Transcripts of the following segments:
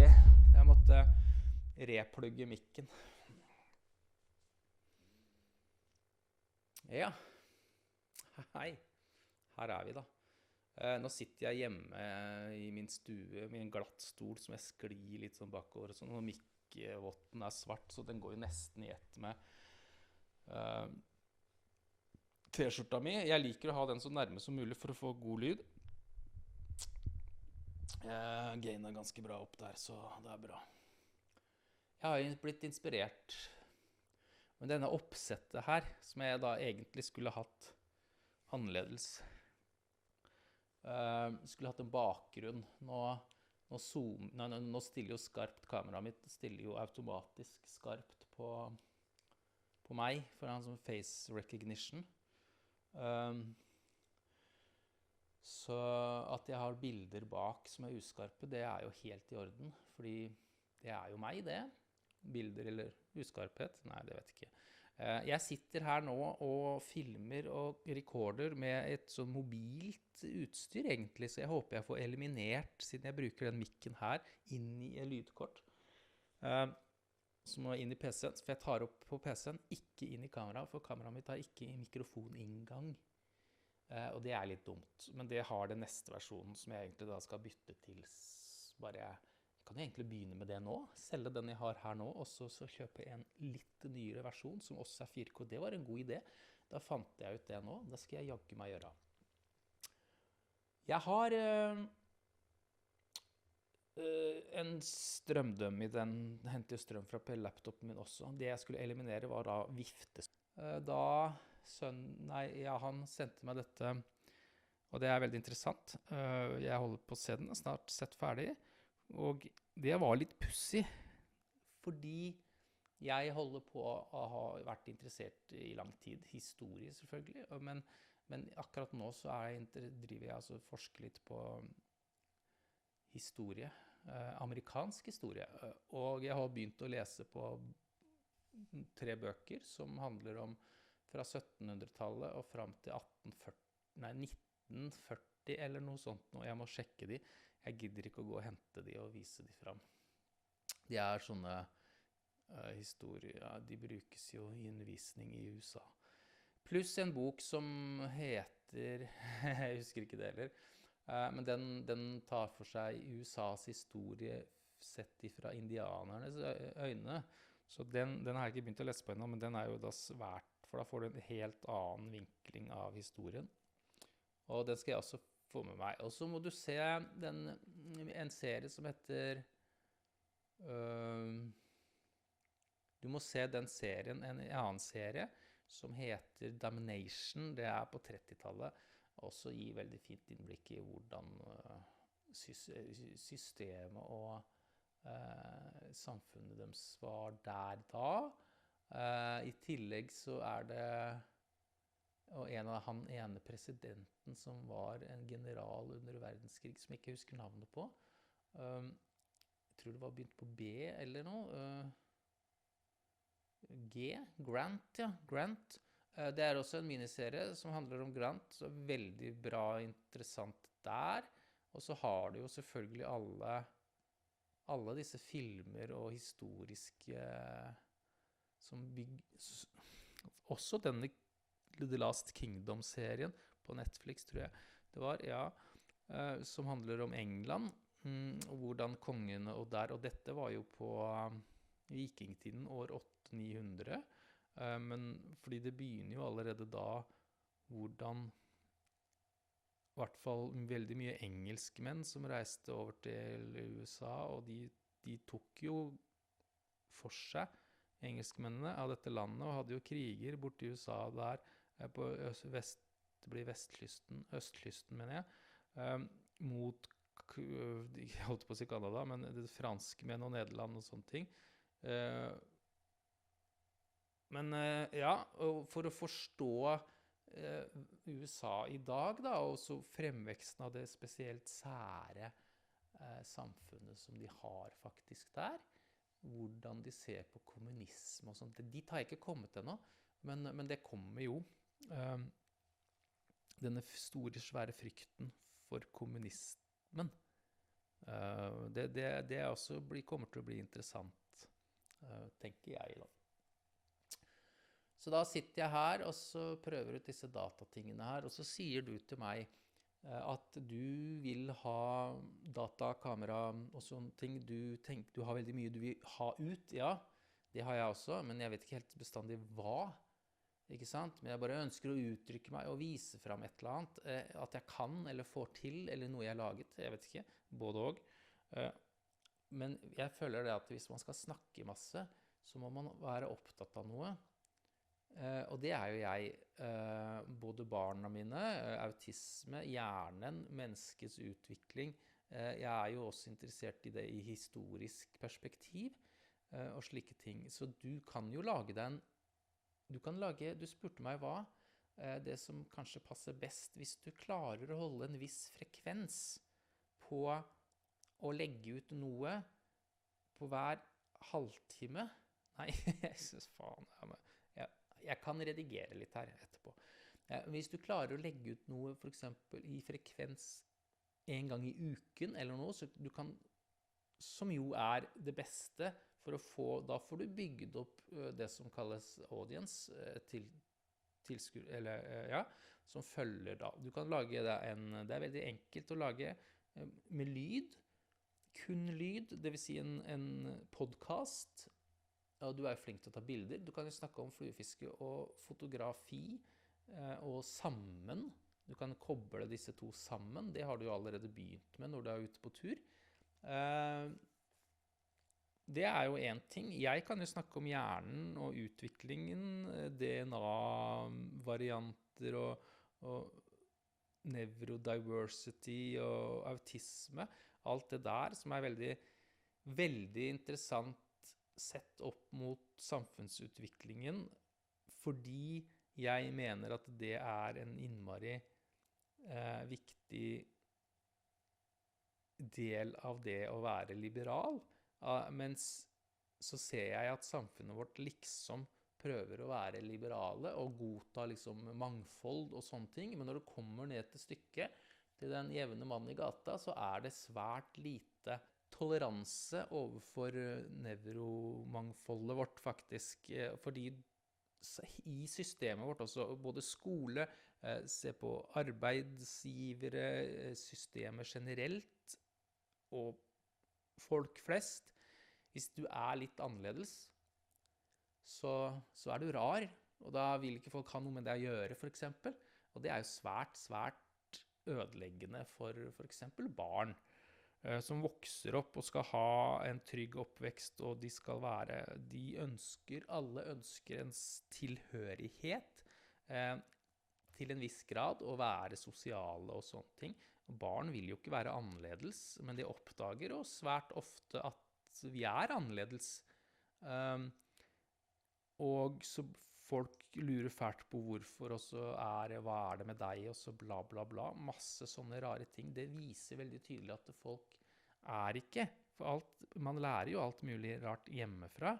vi. Jeg måtte replugge mikken. Ja, hei. Her er vi da. Nå sitter jeg hjemme i min stue med en glatt stol som jeg sklir litt sånn bakover. Og sånn, og mikkvotten er svart, så den går jo nesten i ett med t-skjorta mi. Jeg liker å ha den så nærme som mulig for å få god lyd. Gain er ganske bra opp der, så det er bra. Jeg har blitt inspirert. Men denne oppsettet her, som jeg da egentlig skulle hatt annerledes, skulle hatt en bakgrunn. Nå stiller jo skarpt kameraet mitt, stiller jo automatisk skarpt på meg, for han som face recognition. Så at jeg har bilder bak som er uskarpe, det er jo helt i orden, fordi det er jo meg det. Bilder eller uskarphet? Nei, det vet jeg ikke. Jeg sitter her nå og filmer og rekorder med et sånn mobilt utstyr egentlig, så jeg håper jeg får eliminert, siden jeg bruker den mikken her, inn i et lydkort. Som må inn i PC-en, for jeg tar opp på PC-en, ikke inn i kamera, for kameraet mitt har ikke mikrofoninngang. Og det er litt dumt, men det har den neste versjonen som jeg egentlig da skal bytte til. Jeg kan jo egentlig begynne med det nå, selge den jeg har her nå, og så kjøpe en litt nyere versjon som også er 4K. Det var en god idé. Da fant jeg ut det nå. Det skal jeg jagge meg gjøre. Jeg har en strømdømme, den henter jo strøm fra laptopen min også. Det jeg skulle eliminere var da viftes. Han sendte meg dette, og det er veldig interessant. Jeg holder på å se den, snart sett ferdig. Og det var litt pussig, fordi jeg holder på å ha vært interessert i lang tid, historie selvfølgelig, men akkurat nå så driver jeg altså forsker litt på historie, amerikansk historie, og jeg har begynt å lese på 3 bøker som handler om fra 1700-tallet og frem til 1940 eller noe sånt nå. Jeg må sjekke de. Jeg gidder ikke å gå og hente de og vise de frem. De er sånne historier, de brukes jo i undervisning i USA. Pluss en bok som heter, jeg husker ikke det heller, men den tar for seg USAs historie sett ifra indianernes øyne. Så den har jeg ikke begynt å lese på ennå, men den er jo da svært, for da får du en helt annen vinkling av historien. Og den skal jeg også få med meg. Og så må du se en serie som heter du må se den serien, en annen serie som heter Damnation. Det er på 30-tallet. Også gir veldig fint innblikk i hvordan systemet og samfunnet deres var der da. I tillegg så er det og han ene presidenten som var en general under verdenskrig, som jeg ikke husker navnet på. Jeg tror det var begynt på B eller noe. Grant, ja. Grant. Det er også en miniserie som handler om Grant, så veldig bra, interessant der. Og så har du jo selvfølgelig alle disse filmer og historiske også denne The Last Kingdom-serien på Netflix, tror jeg det var, ja, som handler om England, og hvordan kongene og dette var jo på vikingtiden, år 800-900, men fordi det begynner jo allerede da hvordan i hvert fall veldig mye engelskmenn som reiste over til USA, og de tok jo for seg engelskmennene av dette landet, og hadde jo kriger borte i USA der, på østkysten, mener jeg, mot, jeg holdt på å si Kanada, men det franskmenn og Nederland og sånne ting. Men ja, og for å forstå USA i dag da, og så fremveksten av det spesielt sære samfunnet som de har faktisk der, hvordan de ser på kommunisme og sånt. Dit har jeg ikke kommet ennå, men det kommer jo. Denne store, svære frykten for kommunismen Det også kommer til å bli interessant, tenker jeg da. Så da sitter jeg her, og så prøver ut disse datatingene her, og så sier du til meg at du vil ha datakamera og sånne ting. Du har veldig mye du vil ha ut, ja, det har jeg også, men jeg vet ikke helt bestandig hva, ikke sant? Men jeg bare ønsker å uttrykke meg og vise frem et eller annet, at jeg kan eller får til, eller noe jeg har laget, jeg vet ikke, både og. Men jeg føler det at hvis man skal snakke masse, så må man være opptatt av noe. Og det er jo jeg, både barna mine, autisme, hjernen, menneskets utvikling. Jeg er jo også interessert i det i historisk perspektiv, og slike ting. Så du kan jo lage deg du spurte meg hva, det som kanskje passer best, hvis du klarer å holde en viss frekvens på å legge ut noe på hver halvtime. Nei, jeg synes faen, jeg kan redigere litt her etterpå. Hvis du klarer å legge ut noe for eksempel i frekvens en gang i uken eller noe, så du kan, som jo er det beste for å få, da får du bygget opp det som kalles audience, som følger da. Du kan lage det det er veldig enkelt å lage med lyd, kun lyd, det vil si en podcast. Og du er jo flink til å ta bilder. Du kan jo snakke om fluefiske og fotografi, og sammen. Du kan koble disse to sammen. Det har du jo allerede begynt med når du er ute på tur. Det er jo en ting. Jeg kan jo snakke om hjernen og utviklingen, DNA-varianter og neurodiversity og autisme. Alt det der som er veldig, veldig interessant sett opp mot samfunnsutviklingen, fordi jeg mener at det er en innmari viktig del av det å være liberal. Mens så ser jeg at samfunnet vårt liksom prøver å være liberale og godta liksom mangfold og sånne ting, men når det kommer ned til stykket, til den jevne mannen i gata, så er det svært lite toleranse overfor nevromangfoldet vårt faktisk, fordi i systemet vårt også, både skole, se på arbeidsgivere, systemet generelt, og folk flest, hvis du er litt annerledes, så er du rar, og da vil ikke folk ha noe med det å gjøre, for eksempel. Og det er jo svært, svært ødeleggende for eksempel barn, som vokser opp og skal ha en trygg oppvekst, og alle ønsker en tilhørighet til en viss grad, å være sosiale og sånne ting. Barn vil jo ikke være annerledes, men de oppdager jo svært ofte at vi er annerledes. Og så folk lurer fælt på hvorfor, og så hva er det med deg, og så bla bla bla. Masse sånne rare ting. Det viser veldig tydelig at folk er ikke. For man lærer jo alt mulig rart hjemmefra.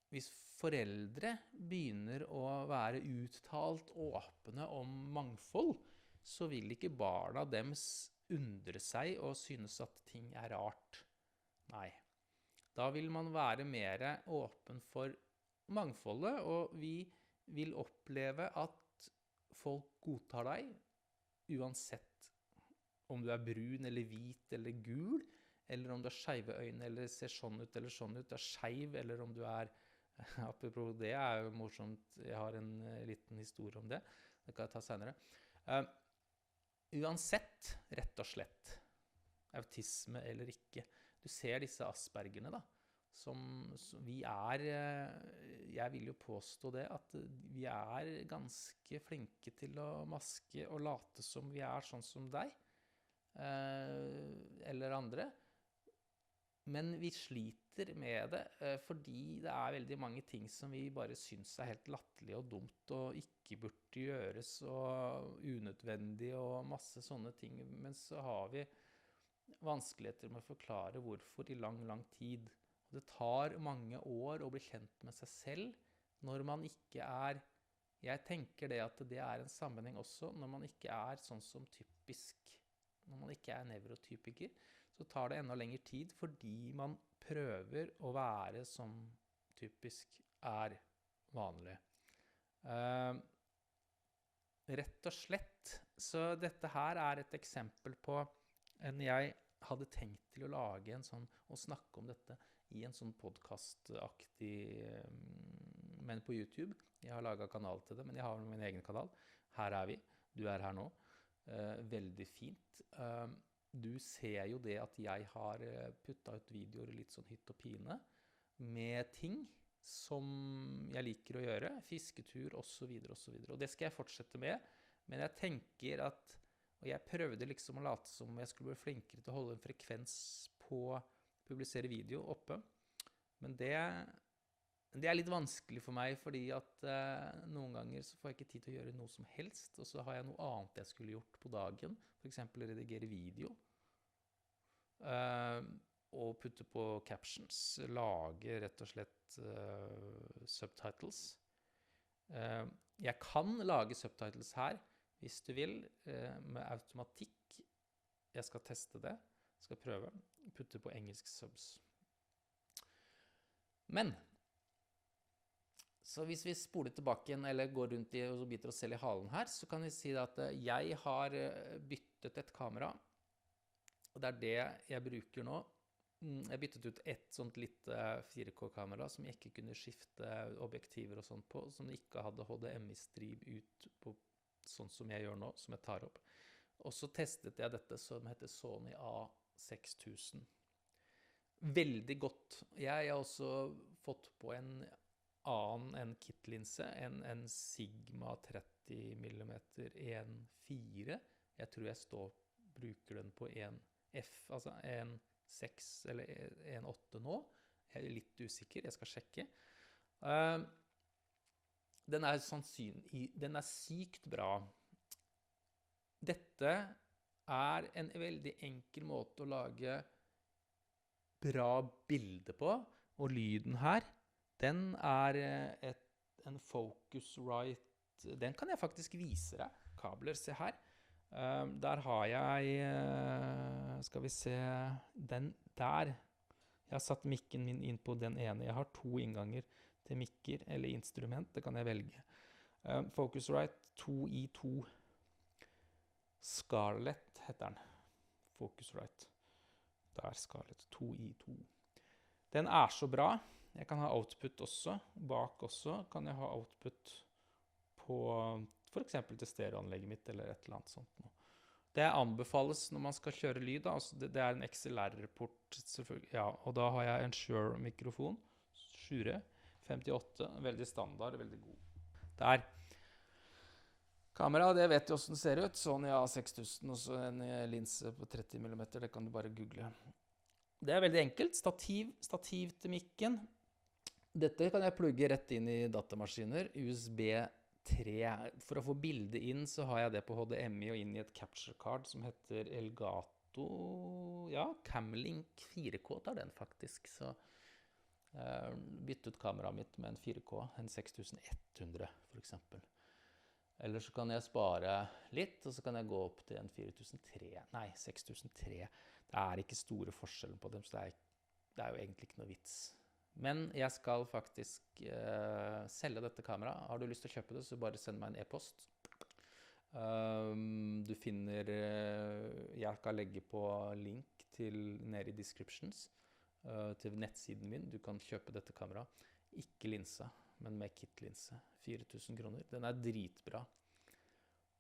Hvis foreldre begynner å være uttalt åpne om mangfold, så vil ikke barna dems undre seg og synes at ting er rart. Nei. Da vil man være mer åpen for mangfoldet, og vi vil oppleve at folk godtar deg, uansett om du er brun eller hvit eller gul, eller om du har skeive øyne eller ser sånn ut eller sånn ut, du er skeiv, eller om du er, apropos det er jo morsomt, jeg har en liten historie om det, det kan jeg ta senere. Uansett, rett og slett, autisme eller ikke, du ser disse aspergerne da, som vi er, jeg vil jo påstå det, at vi er ganske flinke til å maske og late som vi er sånn som deg, eller andre. Men vi sliter med det, fordi det er veldig mange ting som vi bare synes er helt latterlig og dumt, og ikke burde gjøres, og unødvendig, og masse sånne ting. Men så har vi vanskeligheter med å forklare hvorfor i lang, lang tid. Og det tar mange år å bli kjent med seg selv når man ikke er, jeg tenker det at det er en sammenheng også, når man ikke er sånn som typisk, når man ikke er nevrotypiker, så tar det enda lengre tid fordi man prøver å være som typisk er vanlig. Rett og slett, så dette her er et eksempel på en jeg hadde tenkt til å lage en sånn, og snakke om dette i en sånn podcastaktig, men på YouTube. Jeg har laget kanal til det, men jeg har min egen kanal. Her er vi, du er her nå. Veldig fint. Du ser jo det at jeg har puttet ut videoer litt sånn hytt og pine, med ting som jeg liker å gjøre, fisketur og så videre og så videre. Og det skal jeg fortsette med, men jeg tenker at, og jeg prøvde liksom å late som jeg skulle bli flinkere til å holde en frekvens på å publisere video oppe, men det er litt vanskelig for meg, fordi at noen ganger så får jeg ikke tid til å gjøre noe som helst, og så har jeg noe annet jeg skulle gjort på dagen, for eksempel redigere video, og putte på captions, lage rett og slett subtitles. Jeg kan lage subtitles her, hvis du vil, med automatikk. Jeg skal teste det, skal prøve, putte på engelsk subs. Men, så hvis vi spoler tilbake igjen, eller går rundt i og biter oss selv i halen her, så kan vi si at jeg har byttet et kamera, og det er det jeg bruker nå. Jeg byttet ut et sånt lite 4K-kamera som jeg ikke kunne skifte objektiver og sånt på, som ikke hadde HDMI-strib ut på sånn som jeg gjør nå, som jeg tar opp. Og så testet jeg dette som heter Sony A6000. Veldig godt. Jeg har også fått på en annen kit-linse, en Sigma 30mm 1.4. Jeg tror jeg bruker den på en F, altså en 6 eller 1.8 nå. Jeg er litt usikker, jeg skal sjekke. Den er sykt bra. Dette er en veldig enkel måte å lage bra bilde på, og lyden her, den er en Focusrite, den kan jeg faktisk vise deg, kabler, se her. Der har jeg, skal vi se, den der. Jeg har satt mikken min inn på den ene. Jeg har 2 innganger til mikker, eller instrument, det kan jeg velge. Focusrite 2i2. Scarlett heter den. Focusrite. Der, Scarlett 2i2. Den er så bra. Jeg kan ha output også. Bak også kan jeg ha output på for eksempel til stereoanlegget mitt, eller et eller annet sånt noe. Det anbefales når man skal kjøre lyd, da. Altså det er en XLR-port, selvfølgelig. Ja, og da har jeg en Shure-mikrofon. Shure 58, veldig standard, veldig god. Der. Kamera, det vet du hvordan det ser ut. Sony A6000, og så en linse på 30mm, det kan du bare google. Det er veldig enkelt. Stativ til mikken. Dette kan jeg plugge rett inn i datamaskiner. USB 3. For å få bildet inn så har jeg det på HDMI og inn i et capture card som heter Elgato, ja, Camlink 4K tar den faktisk, så bytte ut kameraet mitt med en 4K, en 6100 for eksempel. Eller så kan jeg spare litt, og så kan jeg gå opp til en 6003. Det er ikke store forskjellen på dem, så det er jo egentlig ikke noe vits. Men jeg skal faktisk selge dette kameraet. Har du lyst til å kjøpe det, så bare send meg en e-post. Du finner, jeg kan legge på link nede i descriptions til nettsiden min. Du kan kjøpe dette kameraet. Ikke linsa, men med kit-linse. 4000 kroner. Den er dritbra.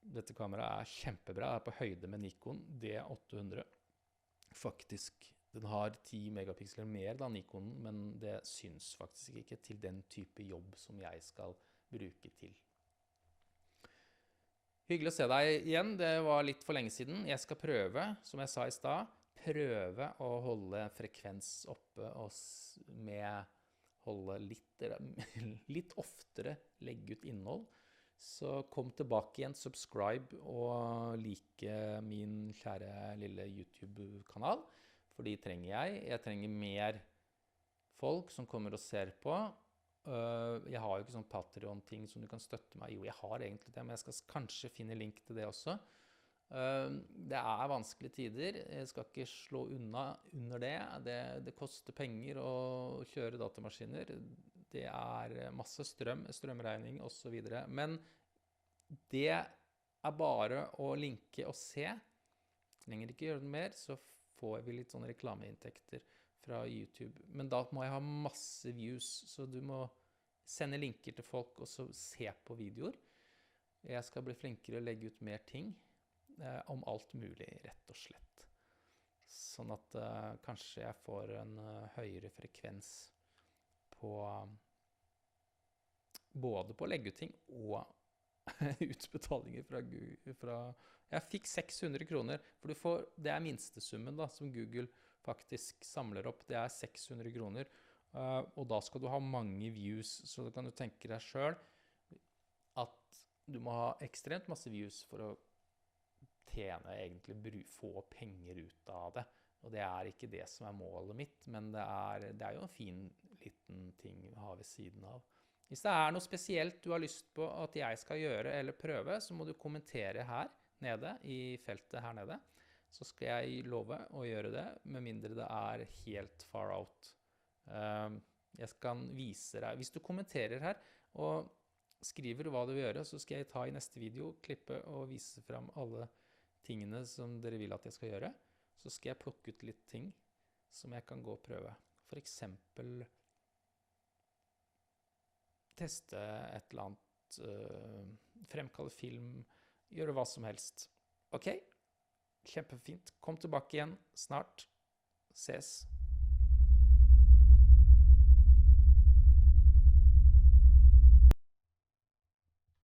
Dette kameraet er kjempebra. Det er på høyde med Nikon D800. Faktisk. Den har 10 megapiksler mer da Nikonen, men det syns faktisk ikke til den type jobb som jeg skal bruke til. Hyggelig å se deg igjen. Det var litt for lenge siden. Jeg skal prøve, som jeg sa i sted, prøve å holde frekvens oppe og holde litt oftere legge ut innhold. Så kom tilbake igjen, subscribe og like min kjære lille YouTube-kanal. For de trenger jeg. Jeg trenger mer folk som kommer og ser på. Jeg har jo ikke sånn Patreon-ting som du kan støtte meg. Jo, jeg har egentlig det, men jeg skal kanskje finne link til det også. Det vanskelige tider, jeg skal ikke slå under det. Det koster penger å kjøre datamaskiner, det masse strøm, strømregning og så videre. Men det bare å linke og se. Trenger ikke gjøre det mer, så får vi litt sånn reklameinntekter fra YouTube. Men da må jeg ha masse views, så du må sende linker til folk og så se på videoer. Jeg skal bli flinkere å legge ut mer ting om alt mulig, rett og slett. Sånn at kanskje jeg får en høyere frekvens på både på å legge ut ting og utbetalinger fra jeg fikk 600 kroner, for det minstesummen da, som Google faktisk samler opp, det 600 kroner, og da skal du ha mange views, så da kan du tenke deg selv at du må ha ekstremt masse views for å tjene, egentlig få penger ut av det, og det ikke det som målet mitt, men det jo en fin liten ting å ha ved siden av. Hvis det noe spesielt du har lyst på at jeg skal gjøre eller prøve, så må du kommentere her nede, i feltet her nede. Så skal jeg love å gjøre det, med mindre det helt far out. Jeg skal vise deg. Hvis du kommenterer her og skriver hva du vil gjøre, så skal jeg ta i neste video, klippe og vise frem alle tingene som dere vil at jeg skal gjøre. Så skal jeg plukke ut litt ting som jeg kan gå og prøve. For eksempel teste et eller annet, fremkalle film, gjøre hva som helst. Ok? Kjempefint. Kom tilbake igjen snart. Ses.